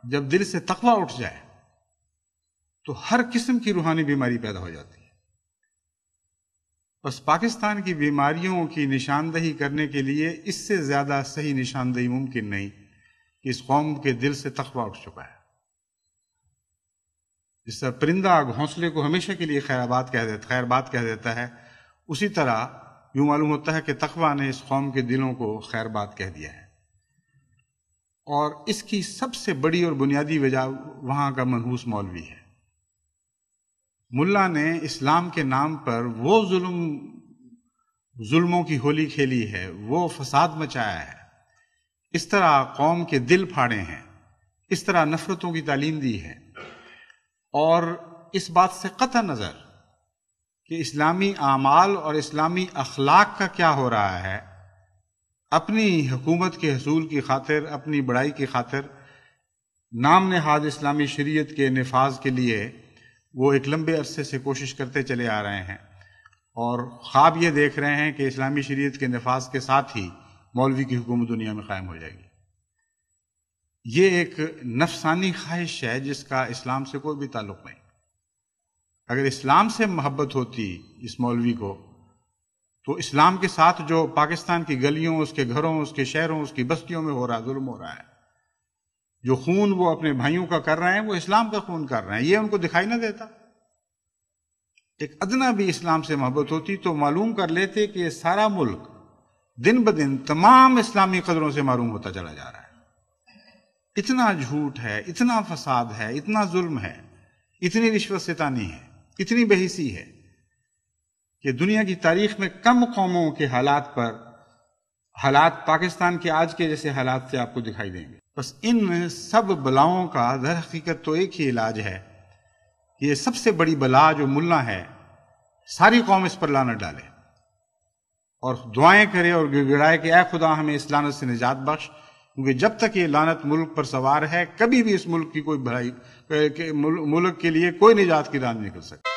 جب دل سے تقوی اٹھ جائے تو ہر قسم کی روحانی بیماری پیدا ہو جاتی ہے۔ بس پاکستان کی بیماریوں کی نشاندہی کرنے کے لیے اس سے زیادہ صحیح نشاندہی ممکن نہیں کہ اس قوم کے دل سے تقوی اٹھ چکا ہے۔ جس طرح پرندہ گھونسلے کو ہمیشہ کے لیے خیر بات کہہ دیتا ہے، اسی طرح یوں معلوم ہوتا ہے کہ تقوی نے اس قوم کے دلوں کو خیر بات کہہ دیا ہے۔ اور اس کی سب سے بڑی اور بنیادی وجہ وہاں کا منحوس مولوی ہے۔ ملا نے اسلام کے نام پر وہ ظلموں کی ہولی کھیلی ہے، وہ فساد مچایا ہے، اس طرح قوم کے دل پھاڑے ہیں، اس طرح نفرتوں کی تعلیم دی ہے، اور اس بات سے قطع نظر کہ اسلامی اعمال اور اسلامی اخلاق کا کیا ہو رہا ہے، اپنی حکومت کے حصول کی خاطر، اپنی بڑائی کی خاطر، نام نہاد اسلامی شریعت کے نفاذ کے لیے وہ ایک لمبے عرصے سے کوشش کرتے چلے آ رہے ہیں، اور خواب یہ دیکھ رہے ہیں کہ اسلامی شریعت کے نفاذ کے ساتھ ہی مولوی کی حکومت دنیا میں قائم ہو جائے گی۔ یہ ایک نفسانی خواہش ہے جس کا اسلام سے کوئی بھی تعلق نہیں۔ اگر اسلام سے محبت ہوتی اس مولوی کو، تو اسلام کے ساتھ جو پاکستان کی گلیوں، اس کے گھروں، اس کے شہروں، اس کی بستیوں میں ہو رہا ظلم ہو رہا ہے، جو خون وہ اپنے بھائیوں کا کر رہے ہیں، وہ اسلام کا خون کر رہے ہیں، یہ ان کو دکھائی نہ دیتا؟ ایک ادنا بھی اسلام سے محبت ہوتی تو معلوم کر لیتے کہ یہ سارا ملک دن بدن تمام اسلامی قدروں سے معروم ہوتا چلا جا رہا ہے۔ اتنا جھوٹ ہے، اتنا فساد ہے، اتنا ظلم ہے، اتنی رشوت ستانی ہے، اتنی بے حسی ہے کہ دنیا کی تاریخ میں کم قوموں کے حالات پاکستان کے آج کے جیسے حالات سے آپ کو دکھائی دیں گے۔ بس ان سب بلاؤں کا در حقیقت تو ایک ہی علاج ہے کہ یہ سب سے بڑی بلا جو ملا ہے، ساری قوم اس پر لعنت ڈالے اور دعائیں کرے اور گڑ گڑائے کہ اے خدا ہمیں اس لعنت سے نجات بخش، کیونکہ جب تک یہ لعنت ملک پر سوار ہے، کبھی بھی اس ملک کی کوئی بھلائی، ملک کے لیے کوئی نجات کی راہ نہیں نکل سکتی۔